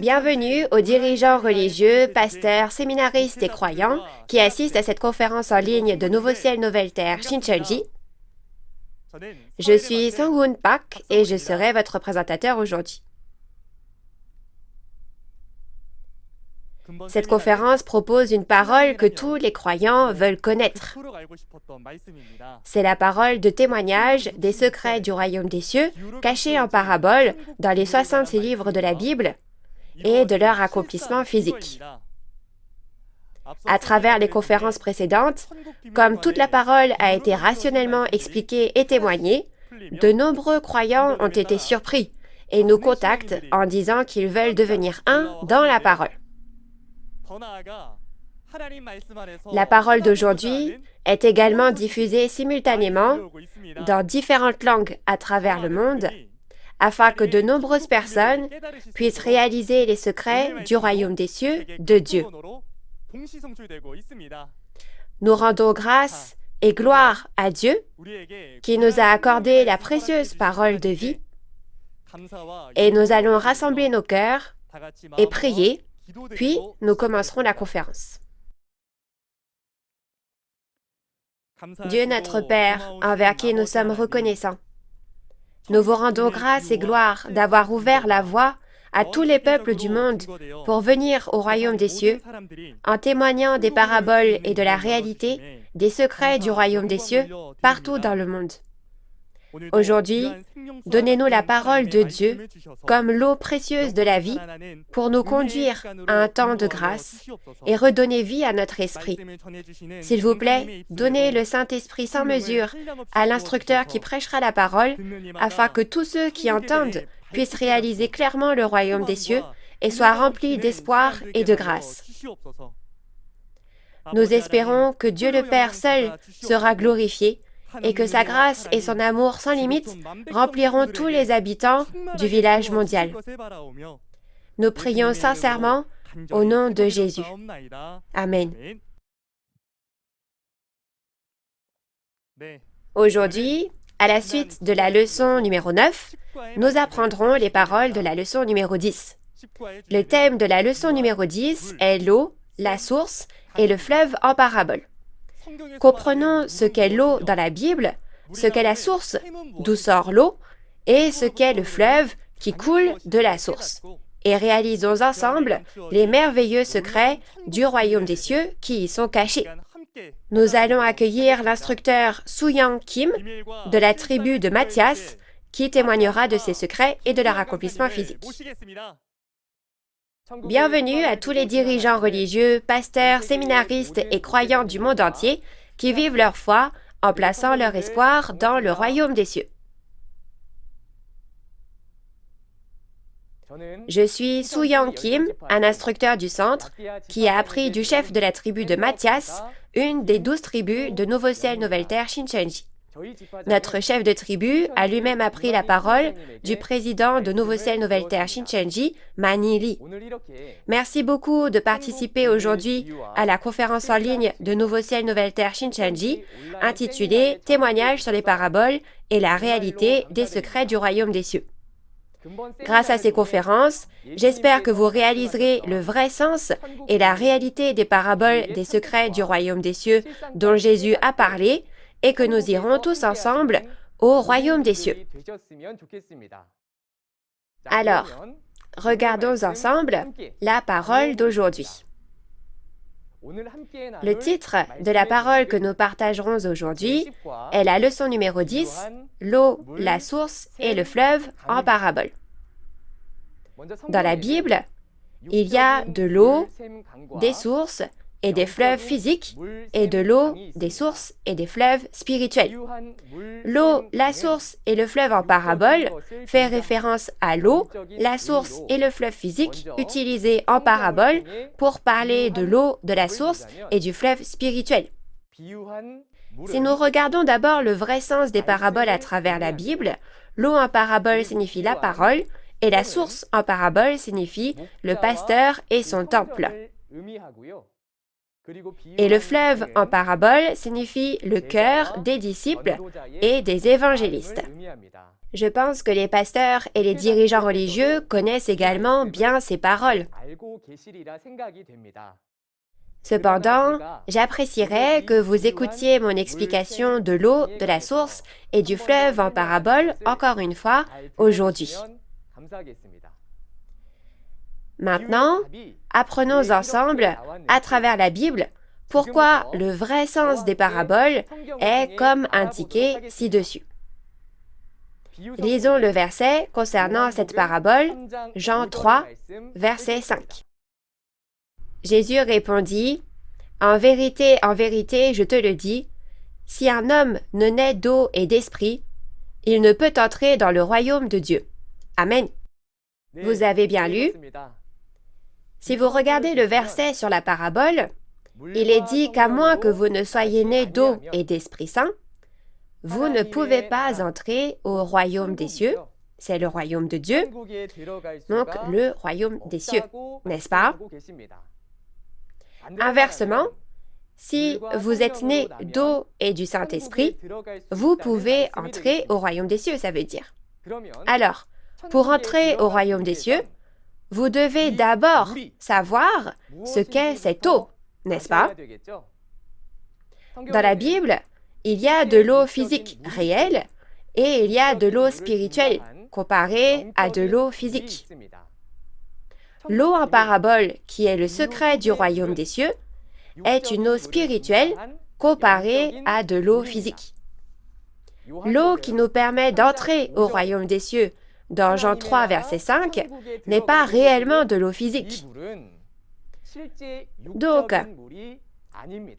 Bienvenue aux dirigeants religieux, pasteurs, séminaristes et croyants qui assistent à cette conférence en ligne de Nouveau Ciel, Nouvelle Terre, Shincheonji. Je suis Sung-Hoon Park et je serai votre présentateur aujourd'hui. Cette conférence propose une parole que tous les croyants veulent connaître. C'est la parole de témoignage des secrets du royaume des cieux, cachés en parabole dans les 66 livres de la Bible et de leur accomplissement physique. À travers les conférences précédentes, comme toute la parole a été rationnellement expliquée et témoignée, de nombreux croyants ont été surpris et nous contactent en disant qu'ils veulent devenir un dans la parole. La parole d'aujourd'hui est également diffusée simultanément dans différentes langues à travers le monde, afin que de nombreuses personnes puissent réaliser les secrets du royaume des cieux de Dieu. Nous rendons grâce et gloire à Dieu qui nous a accordé la précieuse parole de vie, et nous allons rassembler nos cœurs et prier, puis nous commencerons la conférence. Dieu notre Père, envers qui nous sommes reconnaissants, nous vous rendons grâce et gloire d'avoir ouvert la voie à tous les peuples du monde pour venir au royaume des cieux, en témoignant des paraboles et de la réalité des secrets du royaume des cieux partout dans le monde. Aujourd'hui, donnez-nous la parole de Dieu comme l'eau précieuse de la vie pour nous conduire à un temps de grâce et redonner vie à notre esprit. S'il vous plaît, donnez le Saint-Esprit sans mesure à l'instructeur qui prêchera la parole afin que tous ceux qui entendent puissent réaliser clairement le royaume des cieux et soient remplis d'espoir et de grâce. Nous espérons que Dieu le Père seul sera glorifié et que sa grâce et son amour sans limite rempliront tous les habitants du village mondial. Nous prions sincèrement au nom de Jésus. Amen. Aujourd'hui, à la suite de la leçon numéro 9, nous apprendrons les paroles de la leçon numéro 10. Le thème de la leçon numéro 10 est l'eau, la source et le fleuve en parabole. Comprenons ce qu'est l'eau dans la Bible, ce qu'est la source, d'où sort l'eau, et ce qu'est le fleuve qui coule de la source. Et réalisons ensemble les merveilleux secrets du royaume des cieux qui y sont cachés. Nous allons accueillir l'instructeur Soo-Young Kim de la tribu de Matthias, qui témoignera de ces secrets et de leur accomplissement physique. Bienvenue à tous les dirigeants religieux, pasteurs, séminaristes et croyants du monde entier qui vivent leur foi en plaçant leur espoir dans le royaume des cieux. Je suis Soo-Young Kim, un instructeur du centre, qui a appris du chef de la tribu de Matthias, une des 12 tribus de Nouveau Ciel, Nouvelle Terre, Shincheonji. Notre chef de tribu a lui-même appris la parole du président de Nouveau Ciel, Nouvelle Terre, Shincheonji, Manny Lee. Merci beaucoup de participer aujourd'hui à la conférence en ligne de Nouveau Ciel, Nouvelle Terre, Shincheonji, intitulée « Témoignages sur les paraboles et la réalité des secrets du royaume des cieux ». Grâce à ces conférences, j'espère que vous réaliserez le vrai sens et la réalité des paraboles des secrets du royaume des cieux dont Jésus a parlé et que nous irons tous ensemble au royaume des cieux. Alors, regardons ensemble la parole d'aujourd'hui. Le titre de la parole que nous partagerons aujourd'hui est la leçon numéro 10, l'eau, la source et le fleuve en parabole. Dans la Bible, il y a de l'eau, des sources et des fleuves physiques, et de l'eau, des sources et des fleuves spirituels. L'eau, la source et le fleuve en parabole fait référence à l'eau, la source et le fleuve physique utilisés en parabole pour parler de l'eau, de la source et du fleuve spirituel. Si nous regardons d'abord le vrai sens des paraboles à travers la Bible, l'eau en parabole signifie la parole et la source en parabole signifie le pasteur et son temple. Et le fleuve en parabole signifie le cœur des disciples et des évangélistes. Je pense que les pasteurs et les dirigeants religieux connaissent également bien ces paroles. Cependant, j'apprécierais que vous écoutiez mon explication de l'eau, de la source et du fleuve en parabole encore une fois aujourd'hui. Maintenant, apprenons ensemble, à travers la Bible, pourquoi le vrai sens des paraboles est comme indiqué ci-dessus. Lisons le verset concernant cette parabole, Jean 3, verset 5. Jésus répondit, « En vérité, je te le dis, si un homme ne naît d'eau et d'esprit, il ne peut entrer dans le royaume de Dieu. » Amen. Vous avez bien lu? Si vous regardez le verset sur la parabole, il est dit qu'à moins que vous ne soyez nés d'eau et d'Esprit Saint, vous ne pouvez pas entrer au royaume des cieux. C'est le royaume de Dieu, donc le royaume des cieux, n'est-ce pas? Inversement, si vous êtes né d'eau et du Saint-Esprit, vous pouvez entrer au royaume des cieux, ça veut dire. Alors, pour entrer au royaume des cieux, vous devez d'abord savoir ce qu'est cette eau, n'est-ce pas? Dans la Bible, il y a de l'eau physique réelle et il y a de l'eau spirituelle comparée à de l'eau physique. L'eau en parabole, qui est le secret du royaume des cieux, est une eau spirituelle comparée à de l'eau physique. L'eau qui nous permet d'entrer au royaume des cieux dans Jean 3, verset 5, n'est pas réellement de l'eau physique. Donc,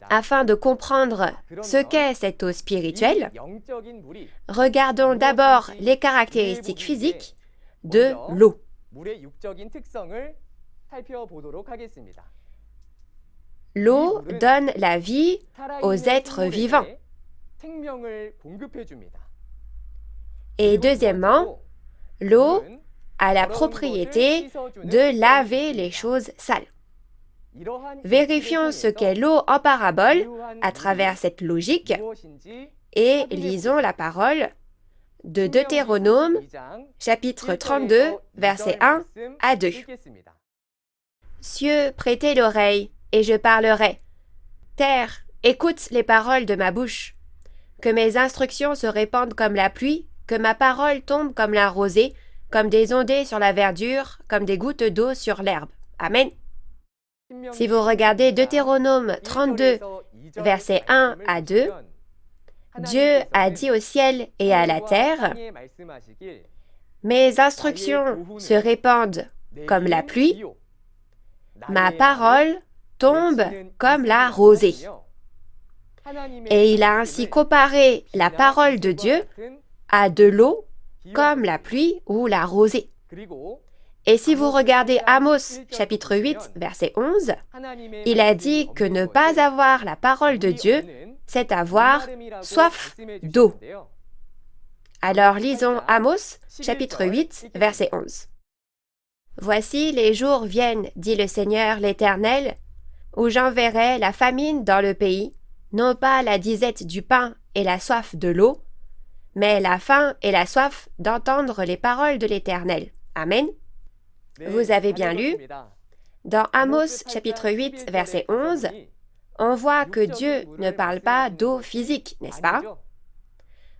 afin de comprendre ce qu'est cette eau spirituelle, regardons d'abord les caractéristiques physiques de l'eau. L'eau donne la vie aux êtres vivants. Et deuxièmement, l'eau a la propriété de laver les choses sales. Vérifions ce qu'est l'eau en parabole à travers cette logique et lisons la parole de Deutéronome, chapitre 32, versets 1 à 2. Cieux, prêtez l'oreille, et je parlerai. Terre, écoute les paroles de ma bouche. Que mes instructions se répandent comme la pluie, que ma parole tombe comme la rosée, comme des ondées sur la verdure, comme des gouttes d'eau sur l'herbe. Amen. Si vous regardez Deutéronome 32, versets 1 à 2, Dieu a dit au ciel et à la terre, « Mes instructions se répandent comme la pluie, ma parole tombe comme la rosée. » Et il a ainsi comparé la parole de Dieu à de l'eau comme la pluie ou la rosée. Et si vous regardez Amos chapitre 8, verset 11, il a dit que ne pas avoir la parole de Dieu, c'est avoir soif d'eau. Alors lisons Amos chapitre 8, verset 11. Voici les jours viennent, dit le Seigneur l'Éternel, où j'enverrai la famine dans le pays, non pas la disette du pain et la soif de l'eau, mais la faim et la soif d'entendre les paroles de l'Éternel. Amen. Vous avez bien lu. Dans Amos chapitre 8, verset 11, on voit que Dieu ne parle pas d'eau physique, n'est-ce pas?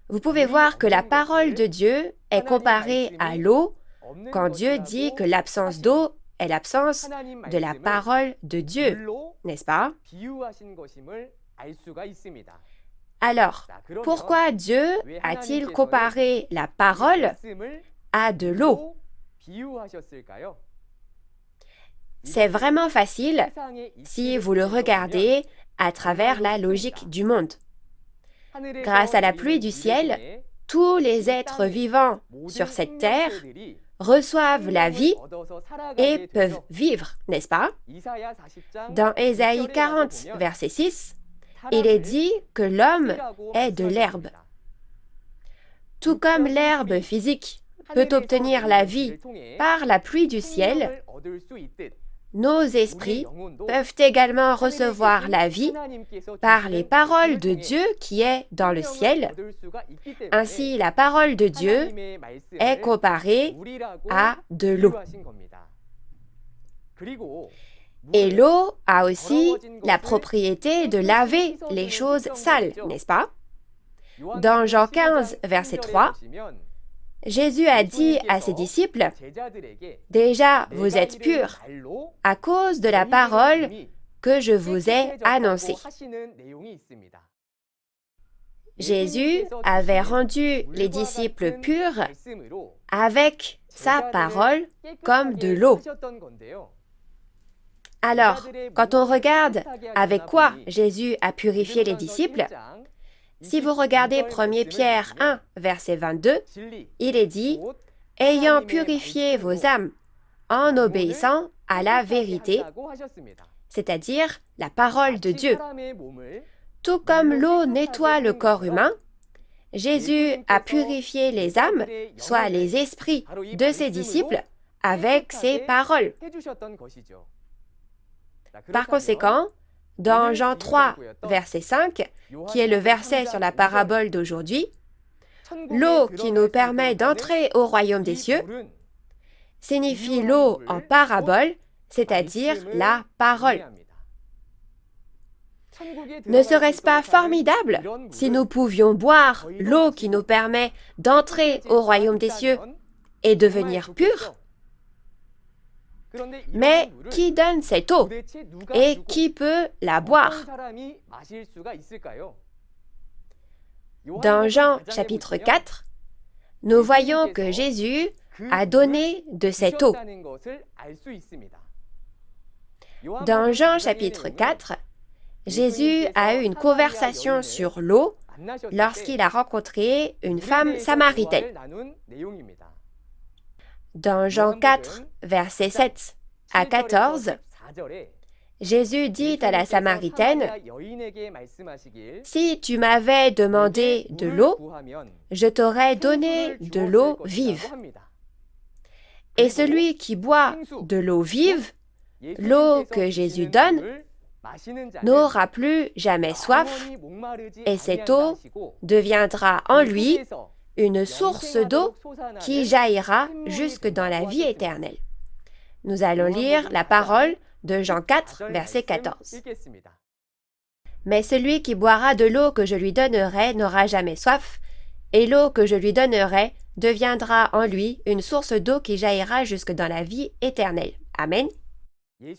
Vous pouvez voir que la parole de Dieu est comparée à l'eau quand Dieu dit que l'absence d'eau est l'absence de la parole de Dieu, n'est-ce pas? Alors, pourquoi Dieu a-t-il comparé la parole à de l'eau? C'est vraiment facile si vous le regardez à travers la logique du monde. Grâce à la pluie du ciel, tous les êtres vivants sur cette terre reçoivent la vie et peuvent vivre, n'est-ce pas? Dans Ésaïe 40, verset 6, il est dit que l'homme est de l'herbe. Tout comme l'herbe physique peut obtenir la vie par la pluie du ciel, nos esprits peuvent également recevoir la vie par les paroles de Dieu qui est dans le ciel. Ainsi, la parole de Dieu est comparée à de l'eau. Et l'eau a aussi la propriété de laver les choses sales, n'est-ce pas? Dans Jean 15, verset 3, Jésus a dit à ses disciples, « Déjà, vous êtes purs à cause de la parole que je vous ai annoncée. » Jésus avait rendu les disciples purs avec sa parole comme de l'eau. Alors, quand on regarde avec quoi Jésus a purifié les disciples, si vous regardez 1 Pierre 1, verset 22, il est dit « Ayant purifié vos âmes en obéissant à la vérité, c'est-à-dire la parole de Dieu. Tout comme l'eau nettoie le corps humain, Jésus a purifié les âmes, soit les esprits de ses disciples, avec ses paroles. Par conséquent, dans Jean 3, verset 5, qui est le verset sur la parabole d'aujourd'hui, l'eau qui nous permet d'entrer au royaume des cieux signifie l'eau en parabole, c'est-à-dire la parole. Ne serait-ce pas formidable si nous pouvions boire l'eau qui nous permet d'entrer au royaume des cieux et devenir purs? Mais qui donne cette eau et qui peut la boire? Dans Jean chapitre 4, nous voyons que Jésus a donné de cette eau. Dans Jean chapitre 4, Jésus a eu une conversation sur l'eau lorsqu'il a rencontré une femme samaritaine. Dans Jean 4, versets 7 à 14, Jésus dit à la Samaritaine, « Si tu m'avais demandé de l'eau, je t'aurais donné de l'eau vive. Et celui qui boit de l'eau vive, l'eau que Jésus donne, n'aura plus jamais soif, et cette eau deviendra en lui une source d'eau qui jaillira jusque dans la vie éternelle. » Nous allons lire la parole de Jean 4, verset 14. « Mais celui qui boira de l'eau que je lui donnerai n'aura jamais soif, et l'eau que je lui donnerai deviendra en lui une source d'eau qui jaillira jusque dans la vie éternelle. » Amen.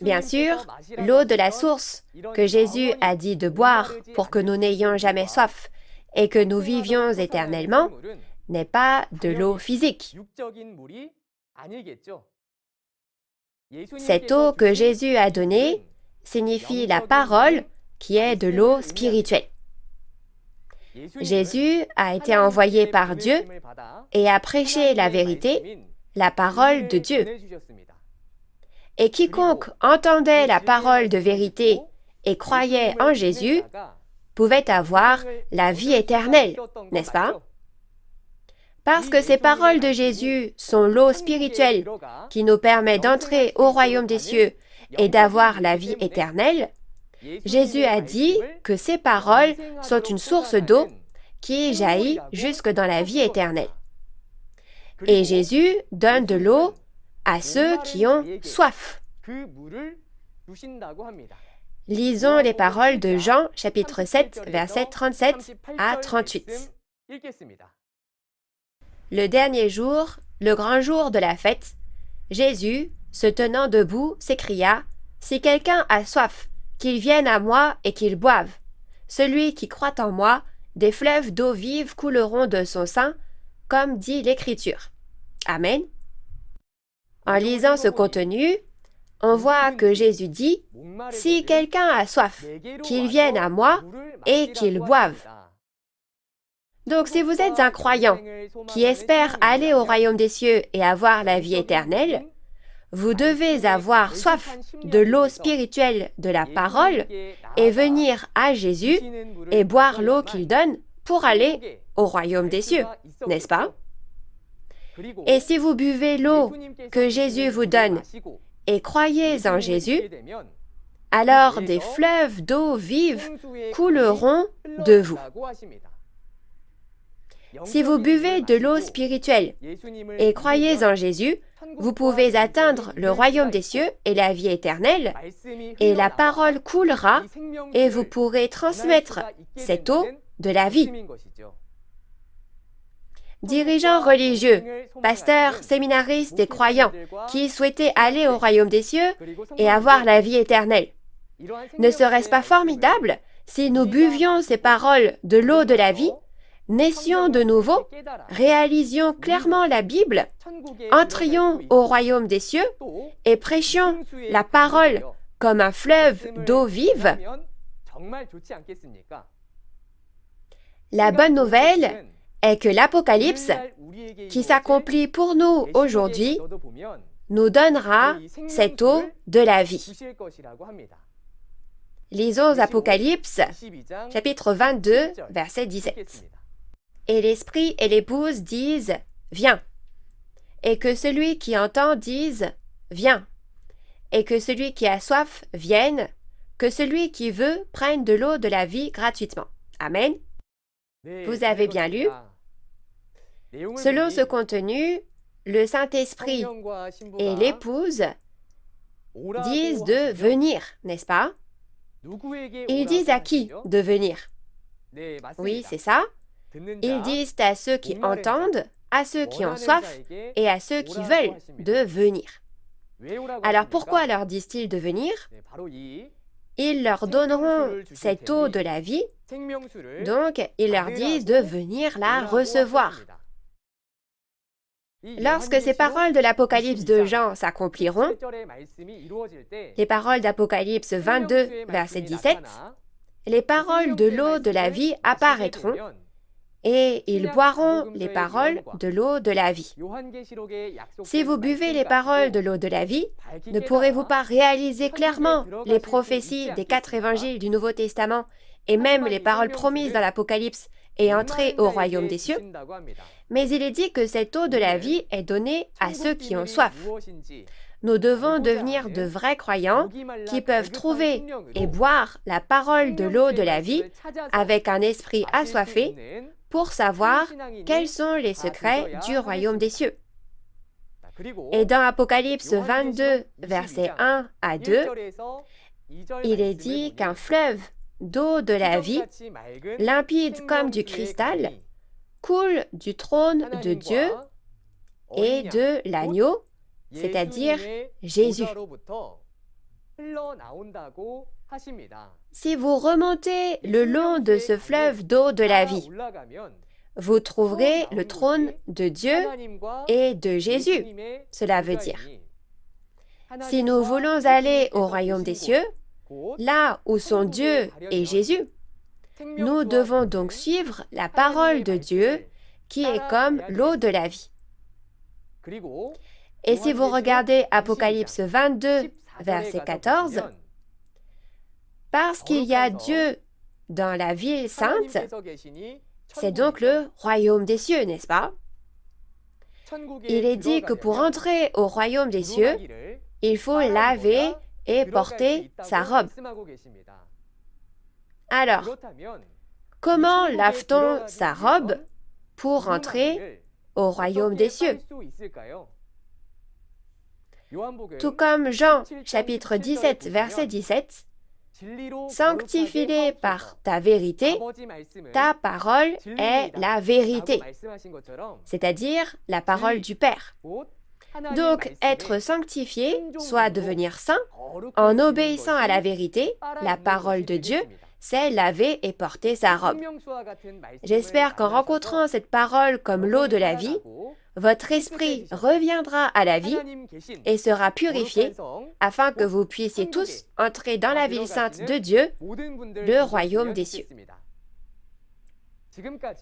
Bien sûr, l'eau de la source que Jésus a dit de boire pour que nous n'ayons jamais soif et que nous vivions éternellement n'est pas de l'eau physique. Cette eau que Jésus a donnée signifie la parole qui est de l'eau spirituelle. Jésus a été envoyé par Dieu et a prêché la vérité, la parole de Dieu. Et quiconque entendait la parole de vérité et croyait en Jésus pouvait avoir la vie éternelle, n'est-ce pas? Parce que ces paroles de Jésus sont l'eau spirituelle qui nous permet d'entrer au royaume des cieux et d'avoir la vie éternelle, Jésus a dit que ces paroles sont une source d'eau qui jaillit jusque dans la vie éternelle. Et Jésus donne de l'eau à ceux qui ont soif. Lisons les paroles de Jean, chapitre 7, versets 37 à 38. Le dernier jour, le grand jour de la fête, Jésus, se tenant debout, s'écria, « Si quelqu'un a soif, qu'il vienne à moi et qu'il boive. Celui qui croit en moi, des fleuves d'eau vive couleront de son sein, comme dit l'Écriture. » Amen. En lisant ce contenu, on voit que Jésus dit, « Si quelqu'un a soif, qu'il vienne à moi et qu'il boive. » Donc si vous êtes un croyant qui espère aller au royaume des cieux et avoir la vie éternelle, vous devez avoir soif de l'eau spirituelle de la parole et venir à Jésus et boire l'eau qu'il donne pour aller au royaume des cieux, n'est-ce pas? Et si vous buvez l'eau que Jésus vous donne et croyez en Jésus, alors des fleuves d'eau vive couleront de vous. Si vous buvez de l'eau spirituelle et croyez en Jésus, vous pouvez atteindre le royaume des cieux et la vie éternelle, et la parole coulera et vous pourrez transmettre cette eau de la vie. Dirigeants religieux, pasteurs, séminaristes et croyants qui souhaitaient aller au royaume des cieux et avoir la vie éternelle. Ne serait-ce pas formidable si nous buvions ces paroles de l'eau de la vie, naissions de nouveau, réalisions clairement la Bible, entrions au royaume des cieux et prêchions la parole comme un fleuve d'eau vive? La bonne nouvelle est que l'Apocalypse, qui s'accomplit pour nous aujourd'hui, nous donnera cette eau de la vie. Lisons Apocalypse, chapitre 22, verset 17. Et l'Esprit et l'Épouse disent « Viens ». Et que celui qui entend dise « Viens ». Et que celui qui a soif vienne, que celui qui veut prenne de l'eau de la vie gratuitement. Amen. Vous avez bien lu. Selon ce contenu, le Saint-Esprit et l'Épouse disent de venir, n'est-ce pas? Ils disent à qui de venir? Oui, c'est ça. Ils disent à ceux qui entendent, à ceux qui ont soif et à ceux qui veulent de venir. Alors pourquoi leur disent-ils de venir? Ils leur donneront cette eau de la vie, donc ils leur disent de venir la recevoir. Lorsque ces paroles de l'Apocalypse de Jean s'accompliront, les paroles d'Apocalypse 22, verset 17, les paroles de l'eau de la vie apparaîtront et ils boiront les paroles de l'eau de la vie. Si vous buvez les paroles de l'eau de la vie, ne pourrez-vous pas réaliser clairement les prophéties des 4 évangiles du Nouveau Testament et même les paroles promises dans l'Apocalypse et entrer au royaume des cieux? Mais il est dit que cette eau de la vie est donnée à ceux qui ont soif. Nous devons devenir de vrais croyants qui peuvent trouver et boire la parole de l'eau de la vie avec un esprit assoiffé pour savoir quels sont les secrets du royaume des cieux. Et dans Apocalypse 22, versets 1 à 2, il est dit qu'un fleuve d'eau de la vie, limpide comme du cristal, coule du trône de Dieu et de l'agneau, c'est-à-dire Jésus. Si vous remontez le long de ce fleuve d'eau de la vie, vous trouverez le trône de Dieu et de Jésus. Cela veut dire, si nous voulons aller au royaume des cieux, là où sont Dieu et Jésus, nous devons donc suivre la parole de Dieu qui est comme l'eau de la vie. Et si vous regardez Apocalypse 22, verset 14, parce qu'il y a Dieu dans la ville sainte, c'est donc le royaume des cieux, n'est-ce pas? Il est dit que pour entrer au royaume des cieux, il faut laver et porter sa robe. Alors, comment lave-t-on sa robe pour entrer au royaume des cieux? Tout comme Jean, chapitre 17, verset 17, « Sanctifie-les par ta vérité, ta parole est la vérité. » C'est-à-dire la parole du Père. Donc, être sanctifié, soit devenir saint, en obéissant à la vérité, la parole de Dieu, c'est laver et porter sa robe. J'espère qu'en rencontrant cette parole comme l'eau de la vie, votre esprit reviendra à la vie et sera purifié afin que vous puissiez tous entrer dans la ville sainte de Dieu, le royaume des cieux.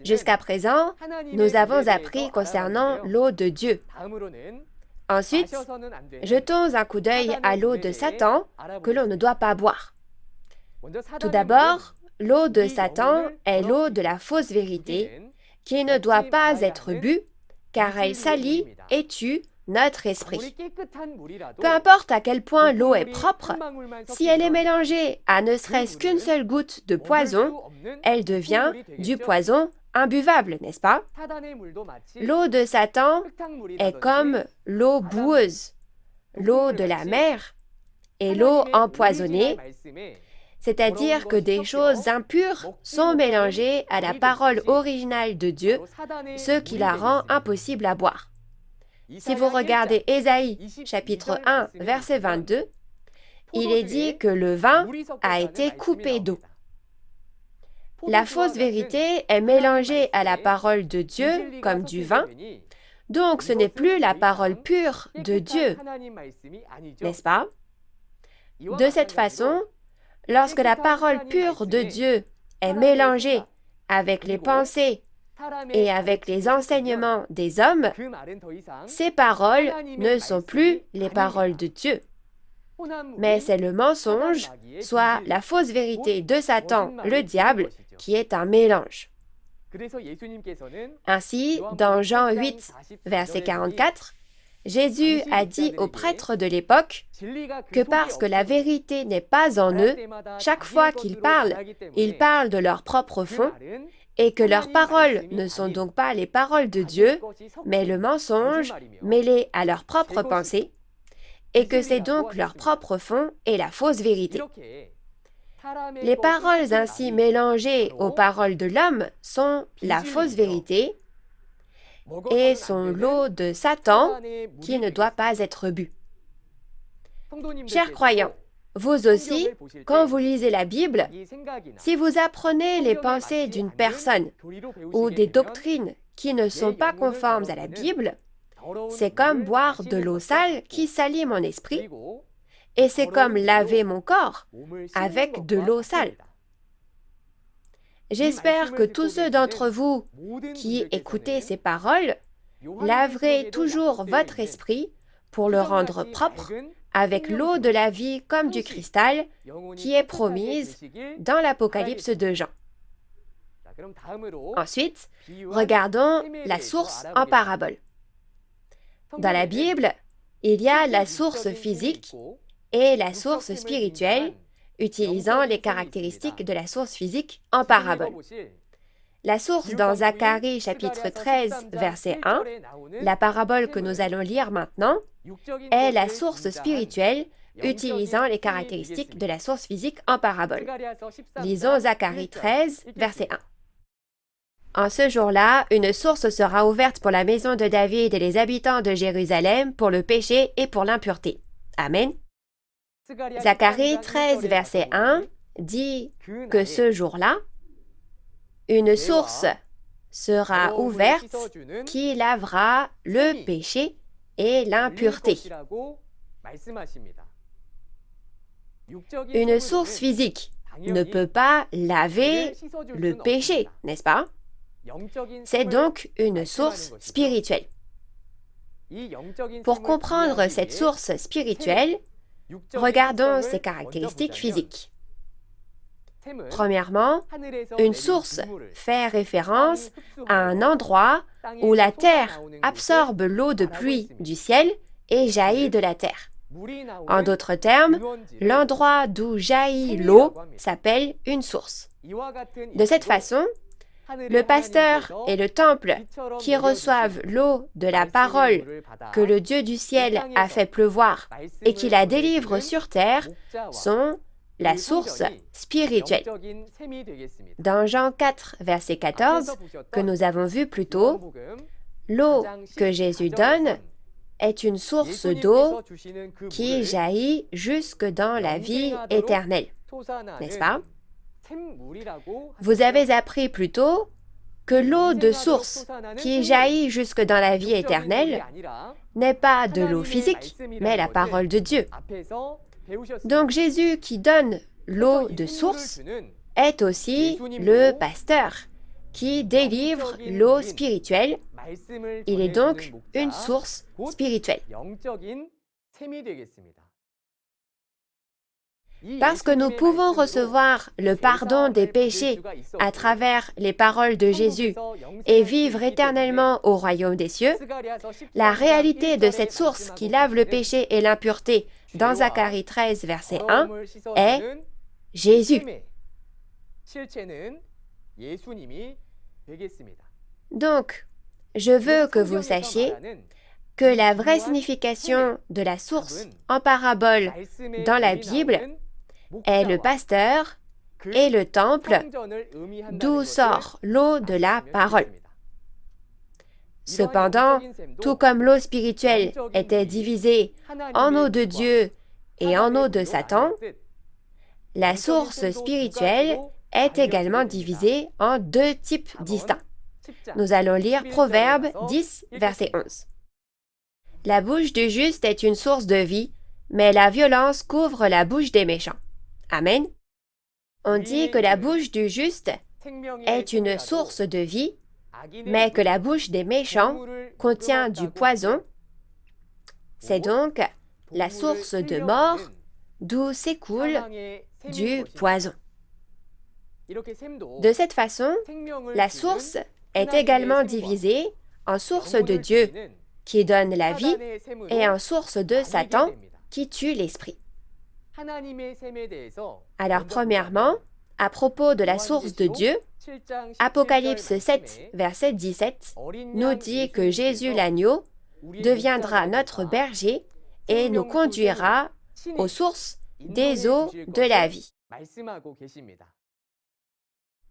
Jusqu'à présent, nous avons appris concernant l'eau de Dieu. Ensuite, jetons un coup d'œil à l'eau de Satan que l'on ne doit pas boire. Tout d'abord, l'eau de Satan est l'eau de la fausse vérité qui ne doit pas être bue car elle salit et tue notre esprit. Peu importe à quel point l'eau est propre, si elle est mélangée à ne serait-ce qu'une seule goutte de poison, elle devient du poison imbuvable, n'est-ce pas? L'eau de Satan est comme l'eau boueuse, l'eau de la mer et l'eau empoisonnée, c'est-à-dire que des choses impures sont mélangées à la parole originale de Dieu, ce qui la rend impossible à boire. Si vous regardez Ésaïe, chapitre 1, verset 22, il est dit que le vin a été coupé d'eau. La fausse vérité est mélangée à la parole de Dieu comme du vin, donc ce n'est plus la parole pure de Dieu, n'est-ce pas? De cette façon, lorsque la parole pure de Dieu est mélangée avec les pensées et avec les enseignements des hommes, ces paroles ne sont plus les paroles de Dieu. Mais c'est le mensonge, soit la fausse vérité de Satan, le diable, qui est un mélange. Ainsi, dans Jean 8, verset 44, Jésus a dit aux prêtres de l'époque que parce que la vérité n'est pas en eux, chaque fois qu'ils parlent de leur propre fond, et que leurs paroles ne sont donc pas les paroles de Dieu, mais le mensonge mêlé à leurs propres pensées, et que c'est donc leur propre fond et la fausse vérité. Les paroles ainsi mélangées aux paroles de l'homme sont la fausse vérité et sont l'eau de Satan qui ne doit pas être bue. Chers croyants, vous aussi, quand vous lisez la Bible, si vous apprenez les pensées d'une personne ou des doctrines qui ne sont pas conformes à la Bible, c'est comme boire de l'eau sale qui salit mon esprit, et c'est comme laver mon corps avec de l'eau sale. J'espère que tous ceux d'entre vous qui écoutez ces paroles laverez toujours votre esprit pour le rendre propre avec l'eau de la vie comme du cristal qui est promise dans l'Apocalypse de Jean. Ensuite, regardons la source en parabole. Dans la Bible, il y a la source physique et la source spirituelle, utilisant les caractéristiques de la source physique en parabole. La source dans Zacharie chapitre 13, verset 1, la parabole que nous allons lire maintenant, est la source spirituelle utilisant les caractéristiques de la source physique en parabole. Lisons Zacharie 13, verset 1. En ce jour-là, une source sera ouverte pour la maison de David et les habitants de Jérusalem pour le péché et pour l'impureté. Amen. Zacharie 13, verset 1 dit que ce jour-là, une source sera ouverte qui lavera le péché et l'impureté. Une source physique ne peut pas laver le péché, n'est-ce pas? C'est donc une source spirituelle. Pour comprendre cette source spirituelle, regardons ses caractéristiques physiques. Premièrement, une source fait référence à un endroit où la terre absorbe l'eau de pluie du ciel et jaillit de la terre. En d'autres termes, l'endroit d'où jaillit l'eau s'appelle une source. De cette façon, le pasteur et le temple qui reçoivent l'eau de la parole que le Dieu du ciel a fait pleuvoir et qui la délivre sur terre sont la source spirituelle. Dans Jean 4, verset 14, que nous avons vu plus tôt, l'eau que Jésus donne est une source d'eau qui jaillit jusque dans la vie éternelle. N'est-ce pas? Vous avez appris plus tôt que l'eau de source qui jaillit jusque dans la vie éternelle n'est pas de l'eau physique, mais la parole de Dieu. Donc Jésus qui donne l'eau de source est aussi le pasteur qui délivre l'eau spirituelle. Il est donc une source spirituelle. Parce que nous pouvons recevoir le pardon des péchés à travers les paroles de Jésus et vivre éternellement au royaume des cieux, la réalité de cette source qui lave le péché et l'impureté dans Zacharie 13, verset 1, est Jésus. Donc, je veux que vous sachiez que la vraie signification de la source en parabole dans la Bible est le pasteur et le temple d'où sort l'eau de la parole. Cependant, tout comme l'eau spirituelle était divisée en eau de Dieu et en eau de Satan, la source spirituelle est également divisée en deux types distincts. Nous allons lire Proverbe 10, verset 11. La bouche du juste est une source de vie, mais la violence couvre la bouche des méchants. Amen. On dit que la bouche du juste est une source de vie, mais que la bouche des méchants contient du poison. C'est donc la source de mort d'où s'écoule du poison. De cette façon, la source est également divisée en source de Dieu, qui donne la vie, et en source de Satan, qui tue l'esprit. Alors, premièrement, à propos de la source de Dieu, Apocalypse 7, verset 17, nous dit que Jésus l'agneau deviendra notre berger et nous conduira aux sources des eaux de la vie.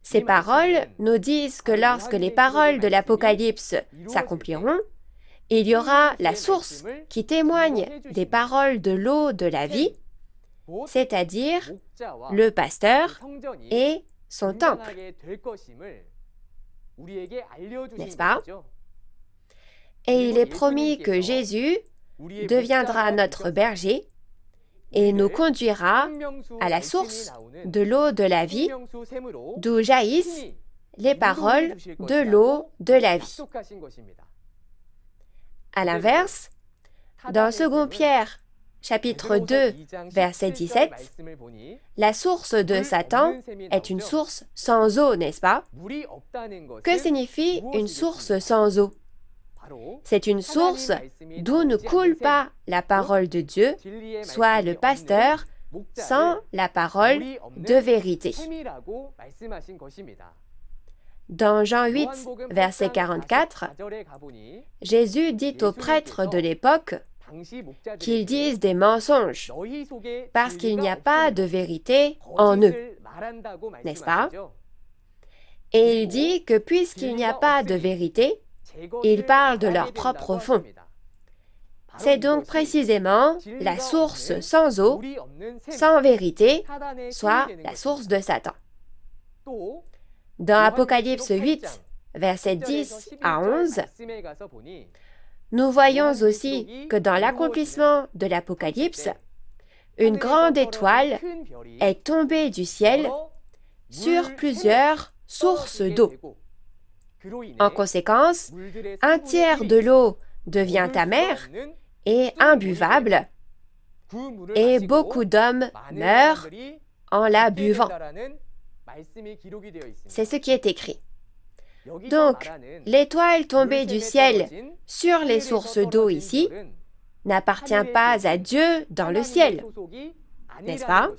Ces paroles nous disent que lorsque les paroles de l'Apocalypse s'accompliront, il y aura la source qui témoigne des paroles de l'eau de la vie, c'est-à-dire le pasteur et son temple. N'est-ce pas? Et il est promis que Jésus deviendra notre berger et nous conduira à la source de l'eau de la vie, d'où jaillissent les paroles de l'eau de la vie. À l'inverse, dans 2 Pierre, chapitre 2, verset 17, la source de Satan est une source sans eau, n'est-ce pas? Que signifie une source sans eau? C'est une source d'où ne coule pas la parole de Dieu, soit le pasteur, sans la parole de vérité. Dans Jean 8, verset 44, Jésus dit aux prêtres de l'époque qu'ils disent des mensonges parce qu'il n'y a pas de vérité en eux, n'est-ce pas? Et il dit que puisqu'il n'y a pas de vérité, ils parlent de leur propre fond. C'est donc précisément la source sans eau, sans vérité, soit la source de Satan. Dans Apocalypse 8, versets 10 à 11, nous voyons aussi que dans l'accomplissement de l'Apocalypse, une grande étoile est tombée du ciel sur plusieurs sources d'eau. En conséquence, un tiers de l'eau devient amère et imbuvable, et beaucoup d'hommes meurent en la buvant. C'est ce qui est écrit. Donc, l'étoile tombée du ciel sur les sources d'eau ici n'appartient pas à Dieu dans le ciel, n'est-ce pas?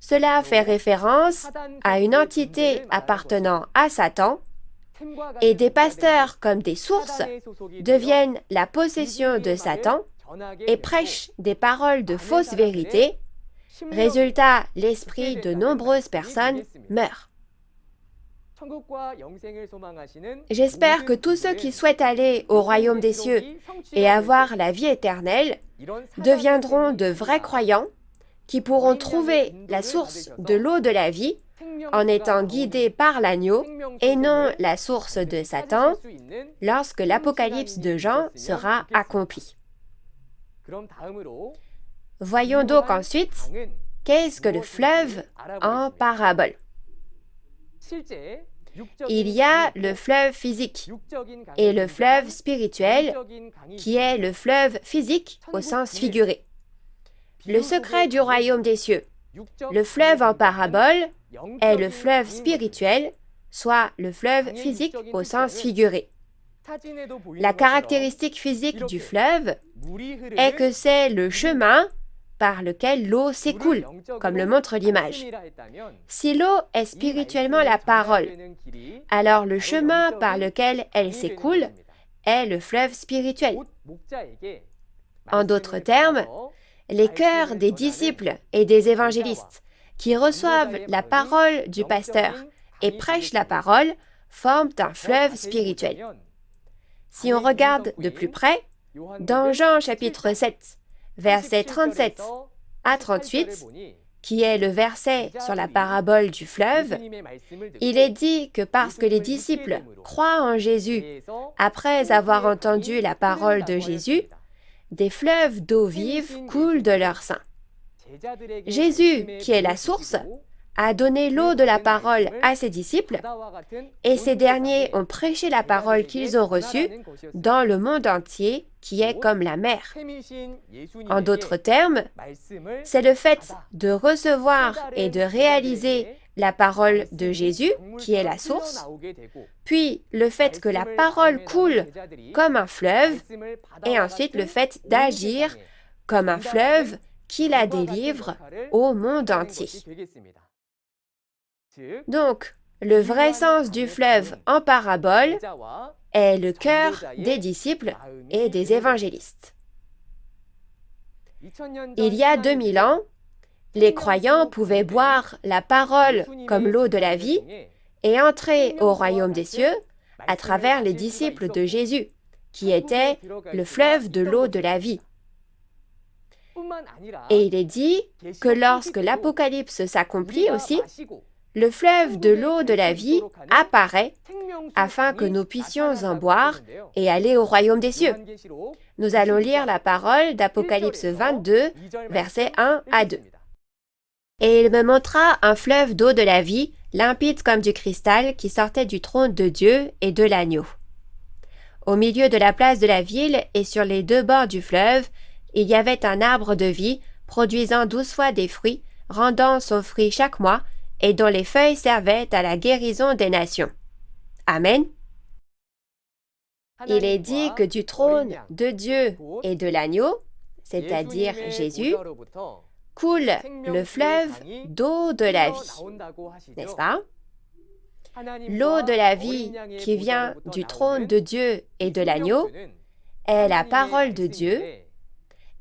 Cela fait référence à une entité appartenant à Satan, et des pasteurs comme des sources deviennent la possession de Satan et prêchent des paroles de fausse vérité. Résultat, l'esprit de nombreuses personnes meurt. J'espère que tous ceux qui souhaitent aller au royaume des cieux et avoir la vie éternelle deviendront de vrais croyants qui pourront trouver la source de l'eau de la vie en étant guidés par l'agneau et non la source de Satan lorsque l'Apocalypse de Jean sera accompli. Voyons donc ensuite qu'est-ce que le fleuve en parabole. Il y a le fleuve physique et le fleuve spirituel qui est le fleuve physique au sens figuré. Le secret du royaume des cieux. Le fleuve en parabole est le fleuve spirituel, soit le fleuve physique au sens figuré. La caractéristique physique du fleuve est que c'est le chemin par lequel l'eau s'écoule, comme le montre l'image. Si l'eau est spirituellement la parole, alors le chemin par lequel elle s'écoule est le fleuve spirituel. En d'autres termes, les cœurs des disciples et des évangélistes qui reçoivent la parole du pasteur et prêchent la parole forment un fleuve spirituel. Si on regarde de plus près, dans Jean chapitre 7, versets 37 à 38, qui est le verset sur la parabole du fleuve, il est dit que parce que les disciples croient en Jésus après avoir entendu la parole de Jésus, des fleuves d'eau vive coulent de leur sein. Jésus, qui est la source, a donné l'eau de la parole à ses disciples, et ces derniers ont prêché la parole qu'ils ont reçue dans le monde entier, qui est comme la mer. En d'autres termes, c'est le fait de recevoir et de réaliser la parole de Jésus, qui est la source, puis le fait que la parole coule comme un fleuve, et ensuite le fait d'agir comme un fleuve qui la délivre au monde entier. Donc, le vrai sens du fleuve en parabole est le cœur des disciples et des évangélistes. Il y a 2000 ans, les croyants pouvaient boire la parole comme l'eau de la vie et entrer au royaume des cieux à travers les disciples de Jésus, qui étaient le fleuve de l'eau de la vie. Et il est dit que lorsque l'Apocalypse s'accomplit aussi, le fleuve de l'eau de la vie apparaît afin que nous puissions en boire et aller au royaume des cieux. Nous allons lire la parole d'Apocalypse 22, versets 1 à 2. Et il me montra un fleuve d'eau de la vie, limpide comme du cristal, qui sortait du trône de Dieu et de l'agneau. Au milieu de la place de la ville et sur les deux bords du fleuve, il y avait un arbre de vie, produisant 12 fois des fruits, rendant son fruit chaque mois, et dont les feuilles servaient à la guérison des nations. Amen. Il est dit que du trône de Dieu et de l'agneau, c'est-à-dire Jésus, coule le fleuve d'eau de la vie, n'est-ce pas? L'eau de la vie qui vient du trône de Dieu et de l'agneau est la parole de Dieu,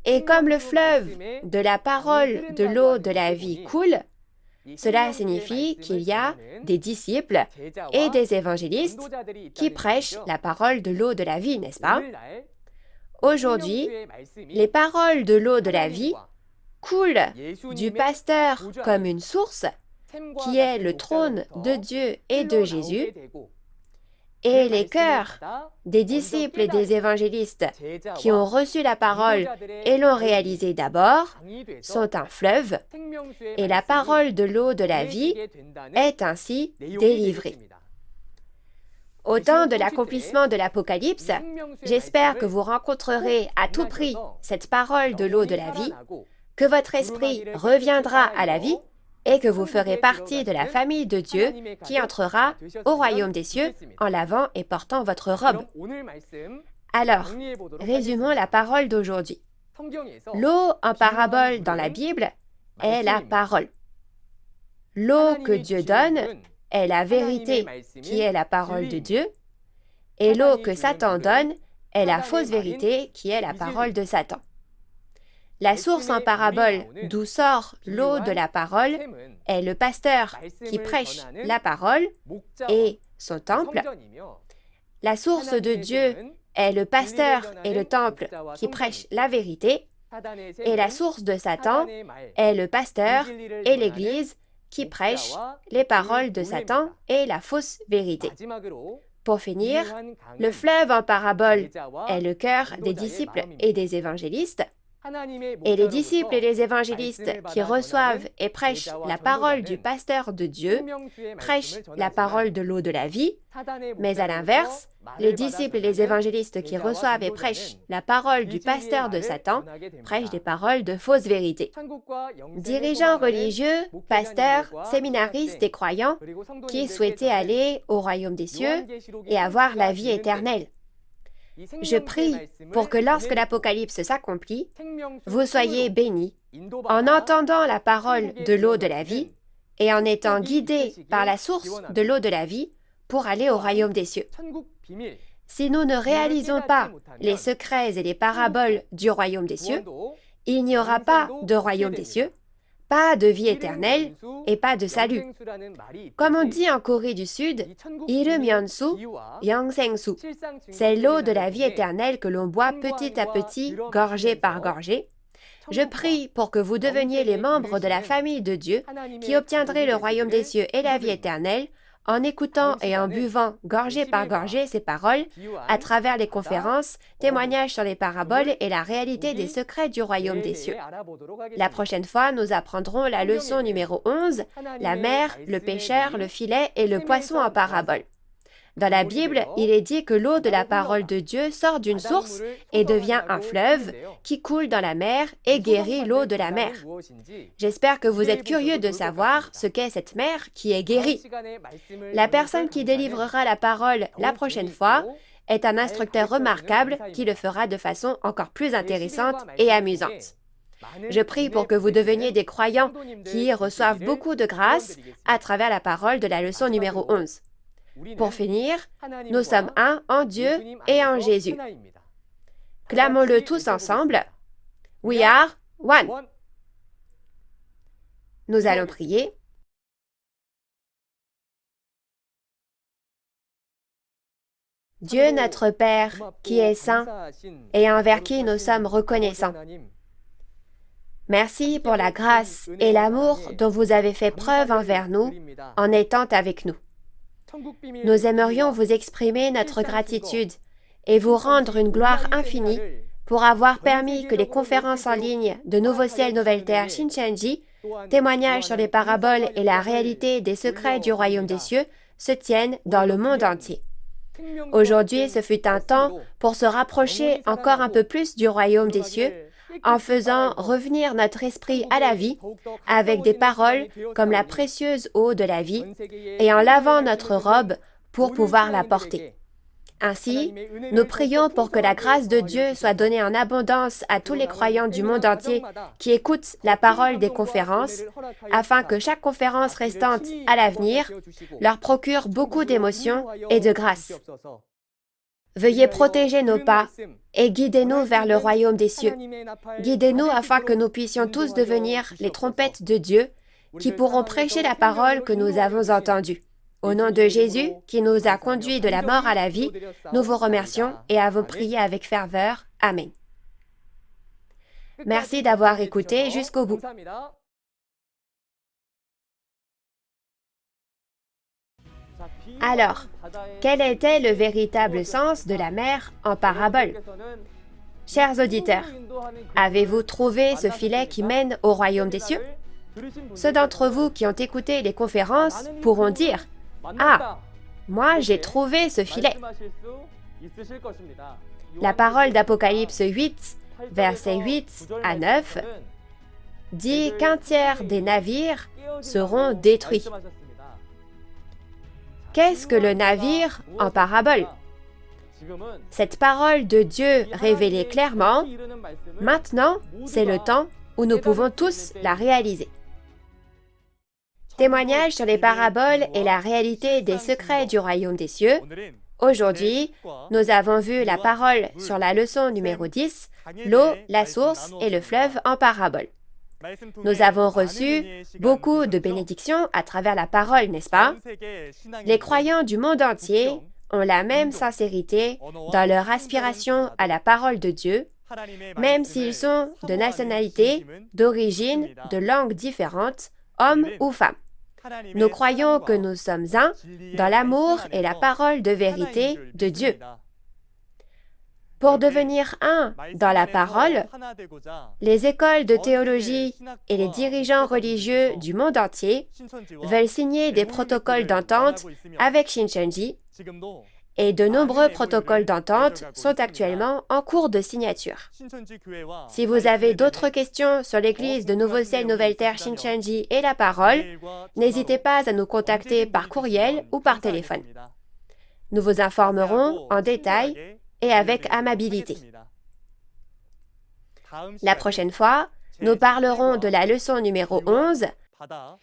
et comme le fleuve de la parole de l'eau de la vie coule, cela signifie qu'il y a des disciples et des évangélistes qui prêchent la parole de l'eau de la vie, n'est-ce pas? Aujourd'hui, les paroles de l'eau de la vie coulent du pasteur comme une source, qui est le trône de Dieu et de Jésus, et les cœurs des disciples et des évangélistes qui ont reçu la parole et l'ont réalisée d'abord sont un fleuve, et la parole de l'eau de la vie est ainsi délivrée. Au temps de l'accomplissement de l'Apocalypse, j'espère que vous rencontrerez à tout prix cette parole de l'eau de la vie, que votre esprit reviendra à la vie, et que vous ferez partie de la famille de Dieu qui entrera au royaume des cieux en lavant et portant votre robe. Alors, résumons la parole d'aujourd'hui. L'eau en parabole dans la Bible est la parole. L'eau que Dieu donne est la vérité qui est la parole de Dieu, et l'eau que Satan donne est la fausse vérité qui est la parole de Satan. La source en parabole d'où sort l'eau de la parole est le pasteur qui prêche la parole et son temple. La source de Dieu est le pasteur et le temple qui prêchent la vérité. Et la source de Satan est le pasteur et l'Église qui prêchent les paroles de Satan et la fausse vérité. Pour finir, le fleuve en parabole est le cœur des disciples et des évangélistes. Et les disciples et les évangélistes qui reçoivent et prêchent la parole du pasteur de Dieu prêchent la parole de l'eau de la vie, mais à l'inverse, les disciples et les évangélistes qui reçoivent et prêchent la parole du pasteur de Satan prêchent des paroles de fausses vérités. Dirigeants religieux, pasteurs, séminaristes et croyants qui souhaitaient aller au royaume des cieux et avoir la vie éternelle. Je prie pour que lorsque l'Apocalypse s'accomplit, vous soyez bénis en entendant la parole de l'eau de la vie et en étant guidés par la source de l'eau de la vie pour aller au royaume des cieux. Si nous ne réalisons pas les secrets et les paraboles du royaume des cieux, il n'y aura pas de royaume des cieux, pas de vie éternelle et pas de salut. Comme on dit en Corée du Sud, 이르면수, 영생수. C'est l'eau de la vie éternelle que l'on boit petit à petit, gorgée par gorgée. Je prie pour que vous deveniez les membres de la famille de Dieu qui obtiendraient le royaume des cieux et la vie éternelle en écoutant et en buvant gorgée par gorgée ces paroles à travers les conférences, témoignages sur les paraboles et la réalité des secrets du royaume des cieux. La prochaine fois, nous apprendrons la leçon numéro 11, la mer, le pêcheur, le filet et le poisson en parabole. Dans la Bible, il est dit que l'eau de la parole de Dieu sort d'une source et devient un fleuve qui coule dans la mer et guérit l'eau de la mer. J'espère que vous êtes curieux de savoir ce qu'est cette mer qui est guérie. La personne qui délivrera la parole la prochaine fois est un instructeur remarquable qui le fera de façon encore plus intéressante et amusante. Je prie pour que vous deveniez des croyants qui reçoivent beaucoup de grâce à travers la parole de la leçon numéro 11. Pour finir, nous sommes un en Dieu et en Jésus. Clamons-le tous ensemble. We are one. Nous allons prier. Dieu notre Père, qui est saint et envers qui nous sommes reconnaissants. Merci pour la grâce et l'amour dont vous avez fait preuve envers nous en étant avec nous. Nous aimerions vous exprimer notre gratitude et vous rendre une gloire infinie pour avoir permis que les conférences en ligne de Nouveau Ciel, Nouvelle Terre, Shincheonji, témoignages sur les paraboles et la réalité des secrets du royaume des cieux, se tiennent dans le monde entier. Aujourd'hui, ce fut un temps pour se rapprocher encore un peu plus du royaume des cieux, en faisant revenir notre esprit à la vie avec des paroles comme la précieuse eau de la vie et en lavant notre robe pour pouvoir la porter. Ainsi, nous prions pour que la grâce de Dieu soit donnée en abondance à tous les croyants du monde entier qui écoutent la parole des conférences, afin que chaque conférence restante à l'avenir leur procure beaucoup d'émotions et de grâce. Veuillez protéger nos pas et guidez-nous vers le royaume des cieux. Guidez-nous afin que nous puissions tous devenir les trompettes de Dieu qui pourront prêcher la parole que nous avons entendue. Au nom de Jésus, qui nous a conduits de la mort à la vie, nous vous remercions et avons prié avec ferveur. Amen. Merci d'avoir écouté jusqu'au bout. Alors, quel était le véritable sens de la mer en parabole? Chers auditeurs, avez-vous trouvé ce filet qui mène au royaume des cieux? Ceux d'entre vous qui ont écouté les conférences pourront dire « Ah, moi j'ai trouvé ce filet !» La parole d'Apocalypse 8, versets 8 à 9, dit qu'un tiers des navires seront détruits. Qu'est-ce que le navire en parabole? Cette parole de Dieu révélée clairement, maintenant, c'est le temps où nous pouvons tous la réaliser. Témoignage sur les paraboles et la réalité des secrets du royaume des cieux. Aujourd'hui, nous avons vu la parole sur la leçon numéro 10, l'eau, la source et le fleuve en parabole. Nous avons reçu beaucoup de bénédictions à travers la parole, n'est-ce pas? Les croyants du monde entier ont la même sincérité dans leur aspiration à la parole de Dieu, même s'ils sont de nationalités, d'origine, de langues différentes, hommes ou femmes. Nous croyons que nous sommes un dans l'amour et la parole de vérité de Dieu. Pour devenir un dans la parole, les écoles de théologie et les dirigeants religieux du monde entier veulent signer des protocoles d'entente avec Shincheonji et de nombreux protocoles d'entente sont actuellement en cours de signature. Si vous avez d'autres questions sur l'Église de Nouveau Ciel, Nouvelle Terre, Shincheonji et la parole, n'hésitez pas à nous contacter par courriel ou par téléphone. Nous vous informerons en détail et avec amabilité. La prochaine fois, nous parlerons de la leçon numéro 11,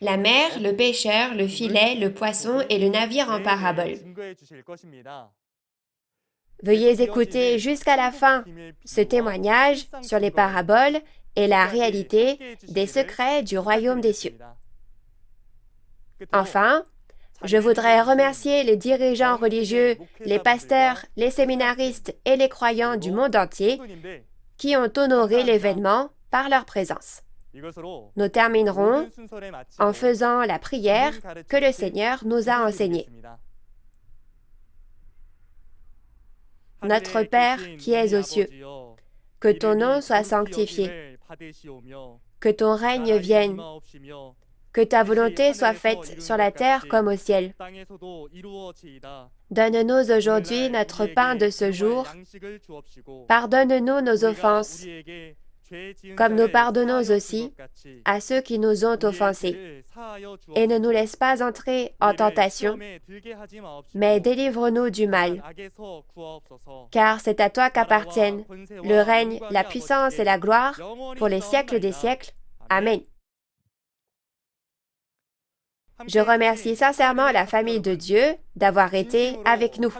la mer, le pêcheur, le filet, le poisson et le navire en parabole. Veuillez écouter jusqu'à la fin ce témoignage sur les paraboles et la réalité des secrets du royaume des cieux. Enfin, je voudrais remercier les dirigeants religieux, les pasteurs, les séminaristes et les croyants du monde entier qui ont honoré l'événement par leur présence. Nous terminerons en faisant la prière que le Seigneur nous a enseignée. Notre Père qui es aux cieux, que ton nom soit sanctifié, que ton règne vienne, que ta volonté soit faite sur la terre comme au ciel. Donne-nous aujourd'hui notre pain de ce jour. Pardonne-nous nos offenses, comme nous pardonnons aussi à ceux qui nous ont offensés. Et ne nous laisse pas entrer en tentation, mais délivre-nous du mal. Car c'est à toi qu'appartiennent le règne, la puissance et la gloire pour les siècles des siècles. Amen. Je remercie sincèrement la famille de Dieu d'avoir été avec nous.